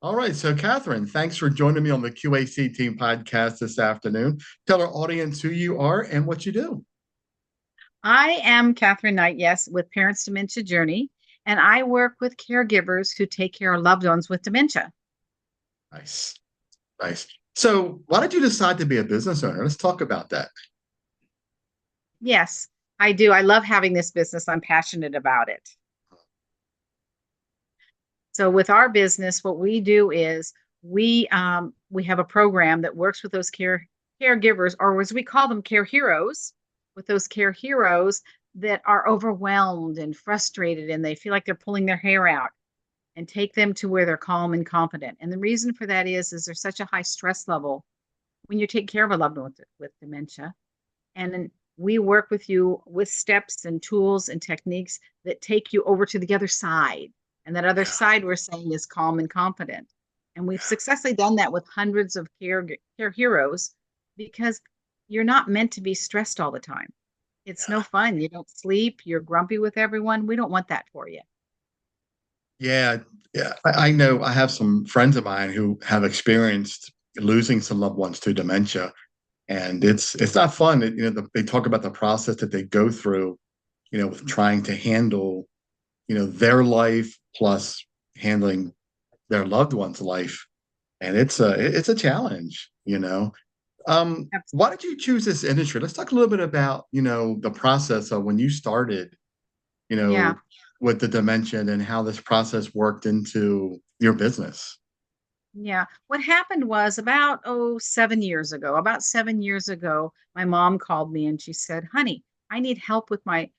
All right. So, Catherine, thanks for joining me on the Q.A.C. team podcast this afternoon. Tell our audience who you are and what you do. I am Katherine Knight, yes, with Parents Dementia Journey, and I work with caregivers who take care of loved ones with dementia. Nice. Nice. So, why did you decide to be a business owner? Let's talk about that. Yes, I do. I love having this business. I'm passionate about it. So with our business, what we do is we have a program that works with those caregivers, or as we call them, care heroes, with those care heroes that are overwhelmed and frustrated, and they feel like they're pulling their hair out, and take them to where they're calm and confident. And the reason for that is there's such a high stress level when you take care of a loved one with dementia. And then we work with you with steps and tools and techniques that take you over to the other side. And that other Yeah. side we're saying is calm and confident. And we've successfully done that with hundreds of care heroes because you're not meant to be stressed all the time. It's no Yeah. fun. You don't sleep. You're grumpy with everyone. We don't want that for you. Yeah. Yeah. I know I have some friends of mine who have experienced losing some loved ones to dementia, and it's not fun. They talk about the process that they go through, with trying to handle, their life plus handling their loved one's life, and it's a challenge. Why did you choose this industry? Let's talk a little bit about, the process of when you started, you Yeah. know, with the dementia and how this process worked into your business. Yeah. What happened was about, 7 years ago, my mom called me and she said, "Honey, I need help with my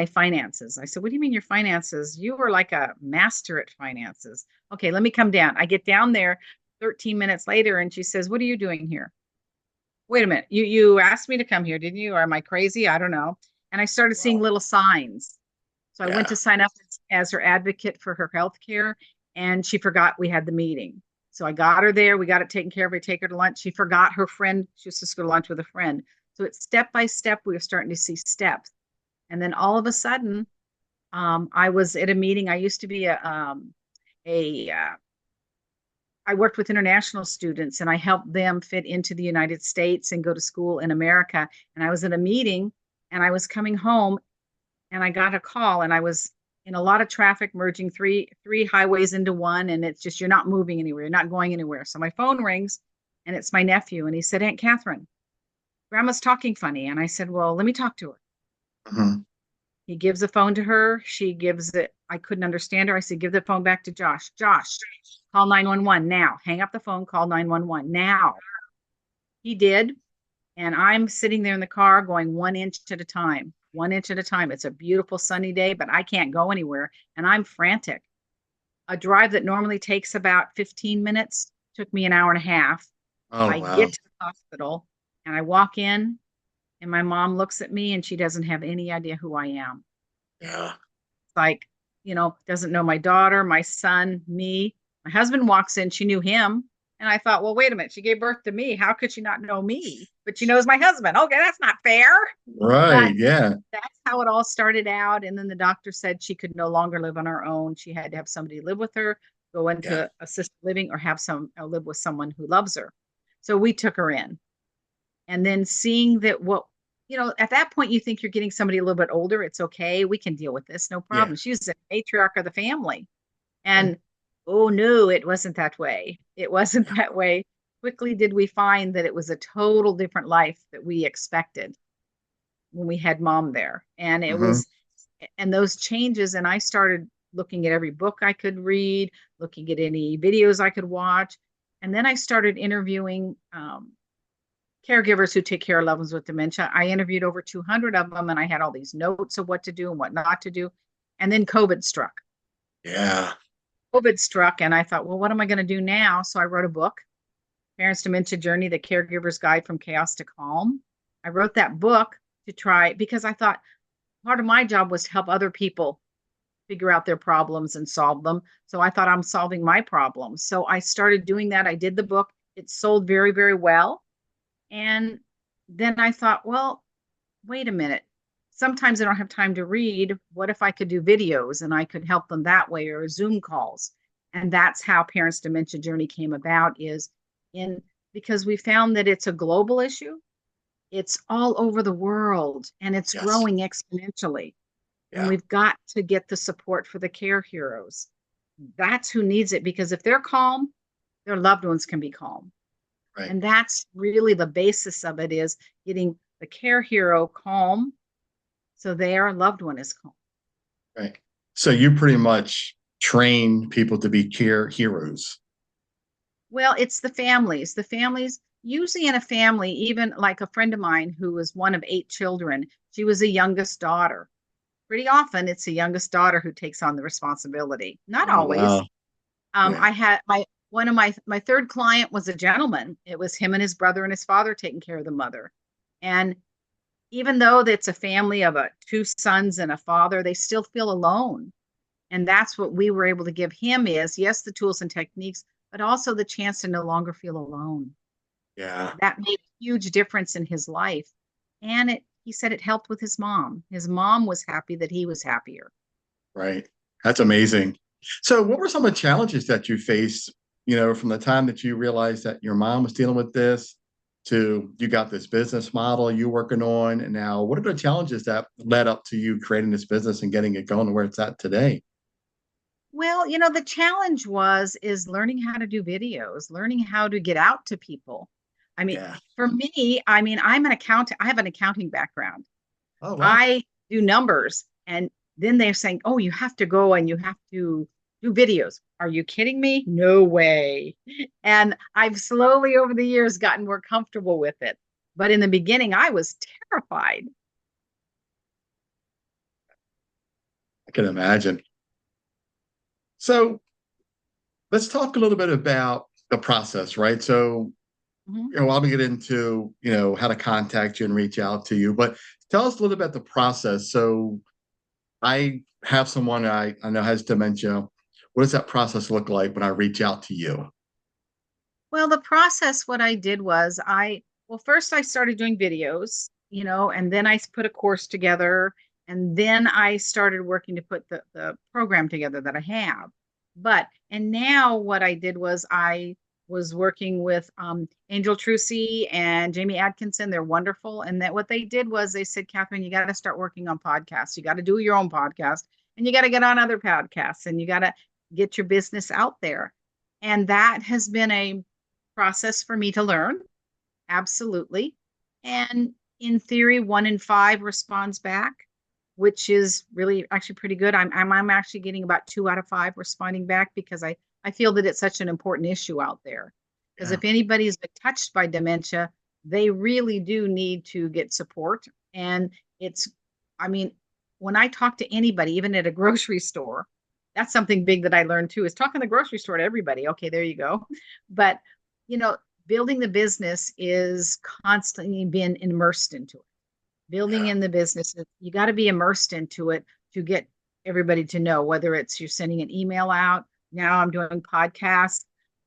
finances." I said, "What do you mean your finances? You are like a master at finances." Okay, let me come down. I get down there 13 minutes later and she says, "What are you doing here?" Wait a minute. You asked me to come here, didn't you? Or am I crazy? I don't know. And I started seeing Wow. little signs. So I went Yeah. to sign up as her advocate for her health care, and she forgot we had the meeting. So I got her there. We got it taken care of. We take her to lunch. She forgot her friend. She was supposed to go to lunch with a friend. So it's step by step. We were starting to see steps. And then all of a sudden, I was at a meeting. I used to be a I worked with international students and I helped them fit into the United States and go to school in America. And I was at a meeting and I was coming home and I got a call and I was in a lot of traffic merging three highways into one, and it's just you're not moving anywhere, you're not going anywhere. So my phone rings and it's my nephew and he said, "Aunt Catherine, grandma's talking funny." And I said, "Well, let me talk to her." Mhm. He gives the phone to her, she gives it. I couldn't understand her. I said, "Give the phone back to Josh. Josh, call 911 now. Hang up the phone, call 911 now." He did. And I'm sitting there in the car going 1 inch at a time, 1 inch at a time. It's a beautiful sunny day, but I can't go anywhere. And I'm frantic. A drive that normally takes about 15 minutes took me an hour and a half. Oh, I wow. get to the hospital and I walk in, and my mom looks at me and she doesn't have any idea who I am. Yeah. Like, doesn't know my daughter, my son, me. My husband walks in, she knew him. And I thought, well, wait a minute. She gave birth to me. How could she not know me? But she knows my husband. Okay, that's not fair. Right. But Yeah. that's how it all started out. And then the doctor said she could no longer live on her own. She had to have somebody live with her, go Yeah. into assisted living, or have some live with someone who loves her. So we took her in. And then seeing that at that point you think you're getting somebody a little bit older, it's okay. We can deal with this, no Yeah. problem. She was the matriarch of the family. Okay. And oh no, it wasn't that way. It wasn't that way. Quickly did we find that it was a total different life that we expected when we had mom there. Hmm. And those changes, and I started looking at every book I could read, looking at any videos I could watch. And then I started interviewing caregivers who take care of loved ones with dementia. I interviewed over 200 of them, and I had all these notes of what to do and what not to do. And then COVID struck. Yeah. And I thought, well, what am I going to do now? So I wrote a book, Parents Dementia Journey, the Caregiver's Guide from Chaos to Calm. I wrote that book to try because I thought part of my job was to help other people figure out their problems and solve them. So I thought I'm solving my problems. So I started doing that. I did the book. It sold very, very well. And then I thought, well, wait a minute. Sometimes I don't have time to read. What if I could do videos and I could help them that way, or Zoom calls? And that's how Parents Dementia Journey came about, is in because we found that it's a global issue. It's all over the world and it's Yes. growing exponentially. And Yeah. we've got to get the support for the care heroes. That's who needs it, because if they're calm, their loved ones can be calm. Right. And that's really the basis of it, is getting the care hero calm so their loved one is calm. Right. So you pretty much train people to be care heroes. Well, it's the families. The families, usually in a family, even like a friend of mine who was one of 8 children, she was the youngest daughter. Pretty often it's the youngest daughter who takes on the responsibility. Not Oh always. wow. Yeah. I had one of my third client was a gentleman. It was him and his brother and his father taking care of the mother. And even though it's a family of 2 sons and a father, they still feel alone. And that's what we were able to give him, is yes, the tools and techniques, but also the chance to no longer feel alone. Yeah. That made a huge difference in his life. And he said it helped with his mom. His mom was happy that he was happier. Right. That's amazing. So what were some of the challenges that you faced, from the time that you realized that your mom was dealing with this to you got this business model you working on, and now what are the challenges that led up to you creating this business and getting it going to where it's at today? Well, the challenge is learning how to do videos, learning how to get out to people. I mean, Yeah. for me, I'm an accountant. I have an accounting background. Oh wow. I do numbers, and then they're saying, "Oh, you have to go and you have to do videos." Are you kidding me? No way. And I've slowly over the years gotten more comfortable with it. But in the beginning, I was terrified. I can imagine. So let's talk a little bit about the process, right? So, Mhm. I'm gonna get into, how to contact you and reach out to you, but tell us a little bit the process. So I have someone I know has dementia. What does that process look like when I reach out to you? Well, the process, what I did was first I started doing videos, and then put a course together, and then I started working to put the program together that I have. And now what I did was I was working with Angel Trucy and Jamie Atkinson. They're wonderful. And that what they did was they said, Catherine, you got to start working on podcasts. You got to do your own podcast, and you got to get on other podcasts, and you got to get your business out there. And that has been a process for me to learn. Absolutely. And in theory, 1 in 5 responds back, which is really actually pretty good. I'm actually getting about 2 out of 5 responding back, because I feel that it's such an important issue out there. Because Yeah. if anybody's been touched by dementia, they really do need to get support. And it's, I mean, when I talk to anybody, even at a grocery store, that's something big that I learned too, is talking the grocery store to everybody. Okay, there you go. But, you know, building the business is constantly being immersed into it. Building Yeah. in the business, you got to be immersed into it to get everybody to know, whether it's you're sending an email out. Now I'm doing podcasts.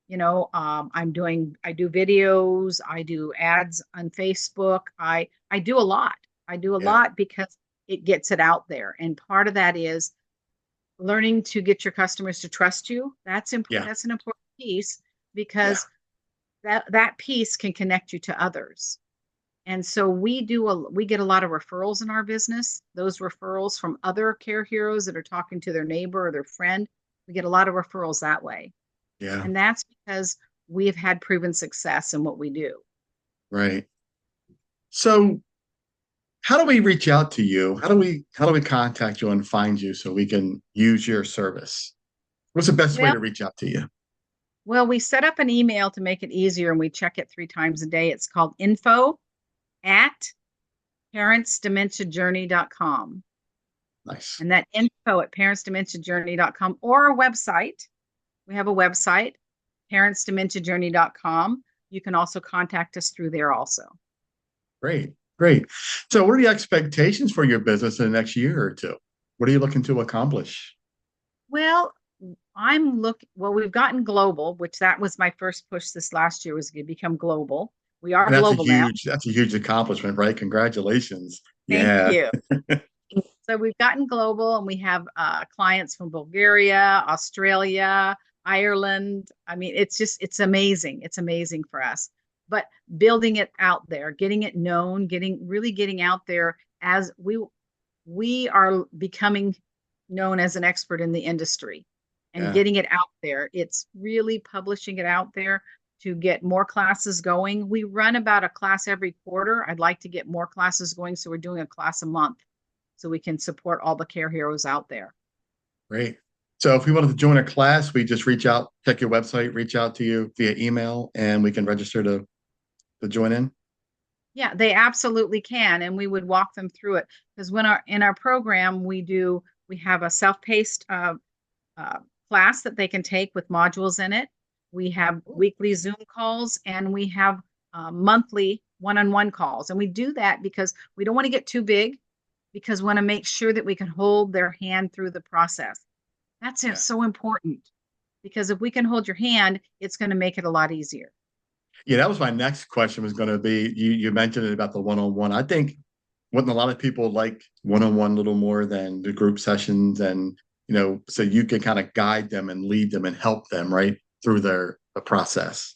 I do videos. I do ads on Facebook. I do a lot. I do a Yeah. lot because it gets it out there. And part of that is learning to get your customers to trust you. That's important. Yeah. That's an important piece, Yeah. because that piece can connect you to others. And so we get a lot of referrals in our business. Those referrals from other care heroes that are talking to their neighbor or their friend, we get a lot of referrals that way. Yeah. And that's because we've had proven success in what we do. Right. So how do we reach out to you? How do we contact you and find you so we can use your service? What's the best way Well, to reach out to you? we set up an email to make it easier, and we check it 3 times a day. It's called info@ parentsdementiajourney.com. Nice. And that info@ parentsdementiajourney.com, or our website. We have a website, parentsdementiajourney.com. You can also contact us through there also. Great. Great. So what are the expectations for your business in the next year or two? What are you looking to accomplish? Well, we've gotten global, which that was my first push this last year, was to become global. We are And that's a global now. huge that's a huge accomplishment, right? Congratulations. Thank Yeah. you. So we've gotten global, and we have clients from Bulgaria, Australia, Ireland. I mean, it's amazing. It's amazing for us. But building it out there, getting it known, getting out there as we are becoming known as an expert in the industry and Yeah, getting it out there. It's really publishing it out there to get more classes going. We run about a class every quarter. I'd like to get more classes going. So we're doing a class a month so we can support all the care heroes out there. great. So if we wanted to join a class, we just reach out, check your website, reach out to you via email, and we can register to join in. Yeah, they absolutely can. And we would walk them through it because in our program, we have a self-paced uh, class that they can take with modules in it. We have weekly Zoom calls and we have monthly one-on-one calls. And we do that because we don't want to get too big because we want to make sure that we can hold their hand through the process. That's Yeah. so important because if we can hold your hand, it's going to make it a lot easier. Yeah, that was my next question was going to be you mentioned it about the one-on-one. I think wouldn't a lot of people like one-on-one a little more than the group sessions and so you can kind of guide them and lead them and help them right through the process.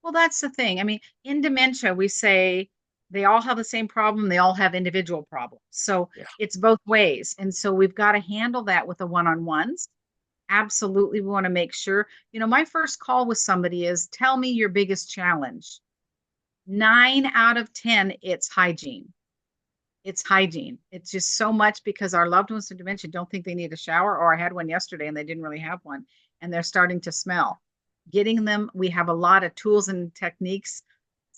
Well, that's the thing. I mean, in dementia, we say they all have the same problem, they all have individual problems. So Yeah. it's both ways. And so we've got to handle that with the one-on-ones. Absolutely. We want to make sure, my first call with somebody is tell me your biggest challenge. 9 out of 10, it's hygiene. It's hygiene. It's just so much because our loved ones with dementia don't think they need a shower, or I had one yesterday and they didn't really have one, and they're starting to smell. Getting them, we have a lot of tools and techniques,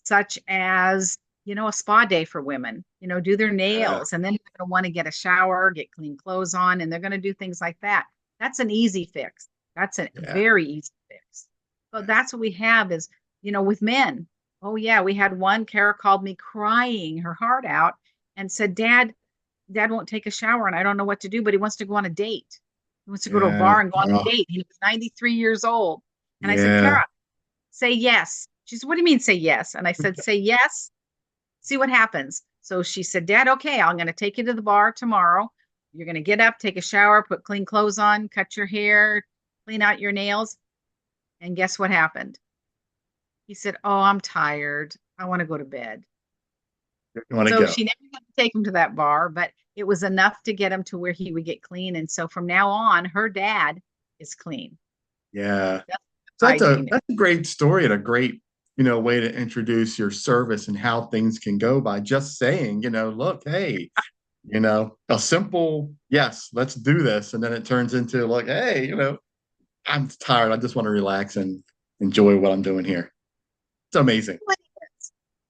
such as, a spa day for women, do their Yeah. nails, and then they're going to want to get a shower, get clean clothes on, and they're going to do things like that. That's an easy fix. That's a Yeah. very easy fix. But that's what we have is, with men. Oh, yeah, we had one, Kara called me crying her heart out and said, Dad won't take a shower and I don't know what to do, but he wants to go on a date. He wants to go to a Yeah. bar and go on a Oh, date. He was 93 years old. And I said, yeah. Kara, say yes. She said, what do you mean say yes? And I said, say yes, see what happens. So she said, Dad, okay, I'm going to take you to the bar tomorrow. You're going to get up, take a shower, put clean clothes on, cut your hair, clean out your nails. And guess what happened? He said, oh, I'm tired. I want to go to bed. You want to So go. she never got to take him to that bar, but it was enough to get him to where he would get clean. And so from now on, her dad is clean. Yeah. That's So hygiene. that's a great story and a great, way to introduce your service and how things can go by just saying, look, hey, a simple yes, let's do this. And then it turns into like, hey, I'm tired. I just want to relax and enjoy what I'm doing here. It's amazing.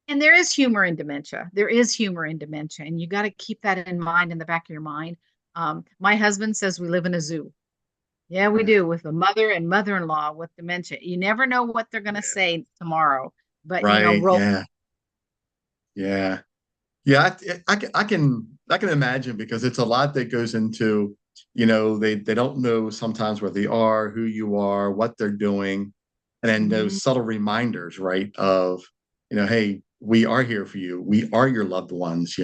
And there is humor in dementia. There is humor in dementia. And you got to keep that in mind in the back of your mind. My husband says we live in a zoo. Yeah, we Yeah. do with a mother and mother-in-law with dementia. You never know what they're going to say tomorrow, but Right. roll. Yeah. Yeah. Yeah. I can imagine because it's a lot that goes into, they don't know sometimes where they are, who you are, what they're doing. And then Mhm. those subtle reminders, right? Of, hey, we are here for you. We are your loved ones.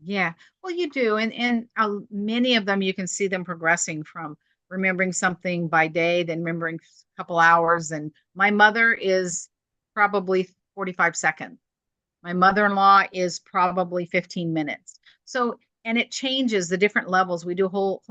Yeah, well, you do, and many of them you can see them progressing from remembering something by day, then remembering a couple hours. And my mother is probably 45 seconds. My mother-in-law is probably 15 minutes. So, and it changes the different levels. We do a whole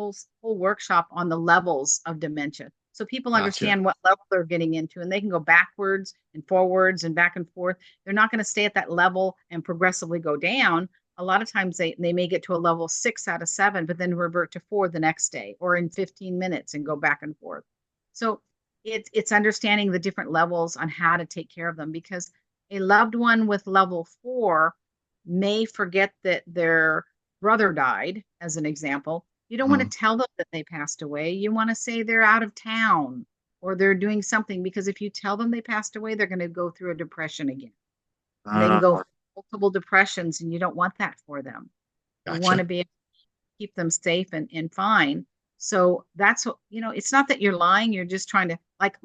workshop on the levels of dementia. So people Gotcha. understand what level they're getting into and they can go backwards and forwards and back and forth. They're not going to stay at that level and progressively go down. A lot of times they may get to a level 6 out of 7, but then revert to 4 the next day or in 15 minutes and go back and forth. So it's understanding the different levels on how to take care of them because a loved one with level 4 may forget that their brother died, as an example. You don't want Mhm. to tell them that they passed away. You want to say they're out of town or they're doing something because if you tell them they passed away, they're going to go through a depression again. And they can go Uh, through multiple depressions, and you don't want that for them. You want to gotcha. be able to keep them safe and fine. So that's what, it's not that you're lying, you're just trying to, like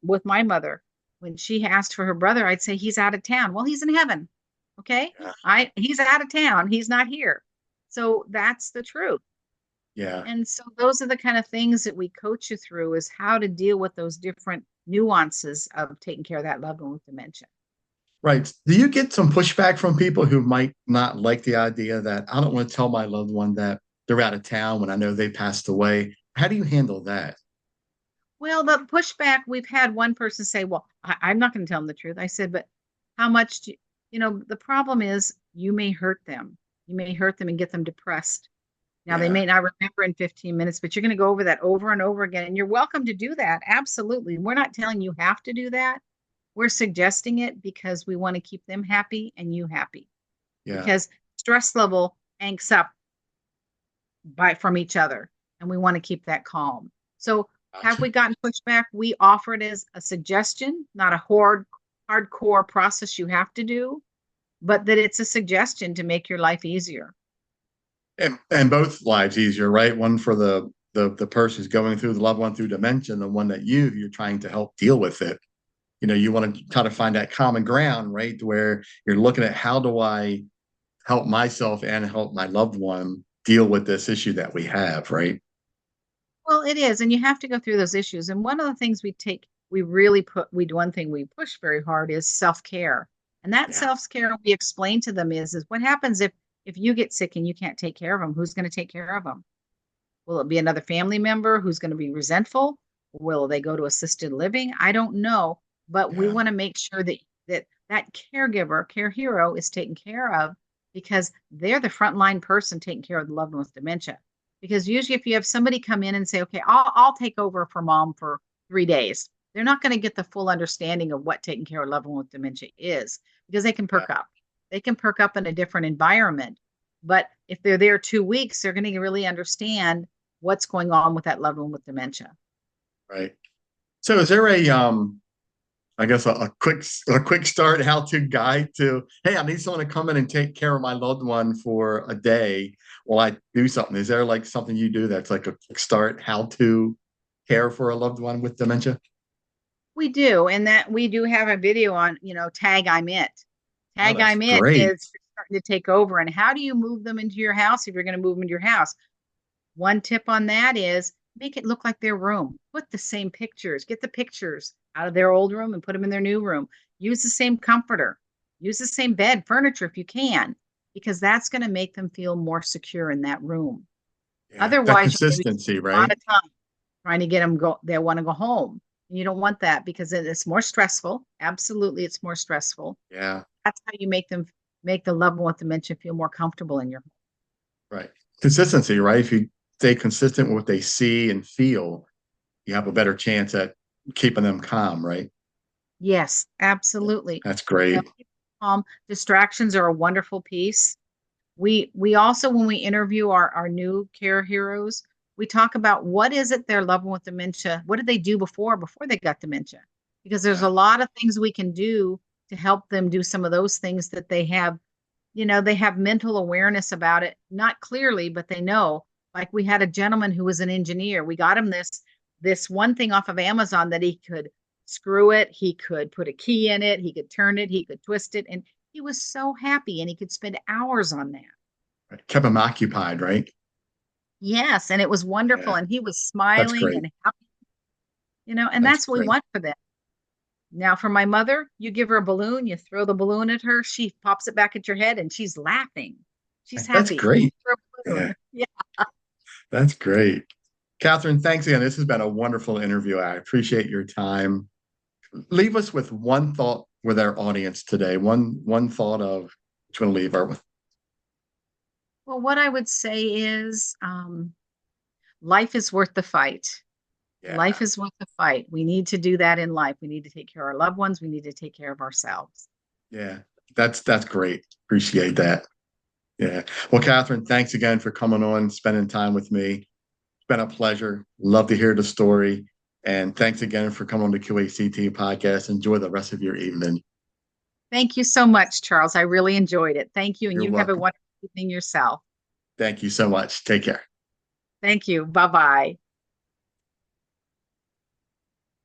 with my mother, when she asked for her brother, I'd say he's out of town. Well, he's in heaven. Okay. Yeah. He's out of town. He's not here. So that's the truth. Yeah. And so those are the kind of things that we coach you through, is how to deal with those different nuances of taking care of that loved one with dementia. Right. Do you get some pushback from people who might not like the idea that I don't want to tell my loved one that they're out of town when I know they passed away? How do you handle that? Well, the pushback, we've had one person say, "Well, I'm not going to tell them the truth." I said, "But how much do you know?" The problem is you may hurt them. You may hurt them and get them depressed. Now, they Yeah. may not remember in 15 minutes, but you're going to go over that over and over again. And you're welcome to do that. Absolutely. We're not telling you have to do that. We're suggesting it because we want to keep them happy and you happy. Yeah. Because stress level anks up from each other, and we want to keep that calm. So, have Gotcha. we gotten pushback? We offer it as a suggestion, not a hardcore process you have to do, but that it's a suggestion to make your life easier. And both lives easier, right? One for the person who's going through the loved one through dementia, and the one that you're trying to help deal with it. You want to try to find that common ground, right? Where you're looking at how do I help myself and help my loved one deal with this issue that we have, right? Well, it is, and you have to go through those issues. And one of the things we really one thing we push very hard is self-care. And that Yeah. self-care we explain to them is what happens if you get sick and you can't take care of them, who's going to take care of them? Will it be another family member who's going to be resentful? Will they go to assisted living? I don't know, but we Yeah. want to make sure that caregiver, care hero is taken care of, because they're the frontline person taking care of the loved one with dementia. Because usually, if you have somebody come in and say, "Okay, I'll take over for mom for 3 days," they're not going to get the full understanding of what taking care of a loved one with dementia is, because they can Yeah. perk up. They can perk up in a different environment. But if they're there 2 weeks, they're going to really understand what's going on with that loved one with dementia. Right. So is there a I guess a quick start how to guide to, hey, I need someone to come in and take care of my loved one for a day while I do something. Is there like something you do that's like a quick start how to care for a loved one with dementia? We do, and that we do have a video on, tag I'm it. Oh, Tag that's I'm it great. is starting to take over. And how do you move them into your house if you're going to move them into your house? One tip on that is make it look like their room. Put the same pictures. Get the pictures out of their old room and put them in their new room. Use the same comforter. Use the same bed, furniture if you can, because that's going to make them feel more secure in that room. Yeah. That Otherwise, you're going to be consistency, spending a lot right? of time trying to get them go. They want to go home, and you don't want that because it's more stressful. Absolutely, it's more stressful. Yeah. That's how you make the loved one with dementia feel more comfortable in your home. Right. Consistency, right? If you stay consistent with what they see and feel, you have a better chance at keeping them calm, right? Yes, Yeah. absolutely. That's great. Keep calm. Distractions are a wonderful piece. We also, when we interview our new care heroes, we talk about what is it their loved one with dementia, what did they do before they got dementia? Because there's Yeah. a lot of things we can do to help them do some of those things that they have mental awareness about it, not clearly, but they know. Like, we had a gentleman who was an engineer. We got him this one thing off of Amazon that he could screw it, he could put a key in it, he could turn it, he could twist it, and he was so happy and he could spend hours on that. Right. Kept them occupied, right? Yes, and it was wonderful, Yeah. and he was That's smiling great. and happy, and That's that's what we great. want for them. Now, for my mother, you give her a balloon, you throw the balloon at her, she pops it back at your head and she's laughing. She's That's happy. great. For a Yeah. balloon. Yeah. That's great. Catherine, thanks again. This has been a wonderful interview. I appreciate your time. Leave us with one thought with our audience today. One thought of what you want to leave her with. Well, what I would say is life is worth the fight. Yeah. Life is worth the fight. We need to do that in life. We need to take care of our loved ones. We need to take care of ourselves. Yeah. That's great. Appreciate that. Yeah. Well, Catherine, thanks again for coming on, spending time with me. It's been a pleasure. Love to hear the story. And thanks again for coming on the QACT podcast. Enjoy the rest of your evening. Thank you so much, Charles. I really enjoyed it. Thank you. And You're you have a welcome. wonderful evening yourself. Thank you so much. Take care. Thank you. Bye bye.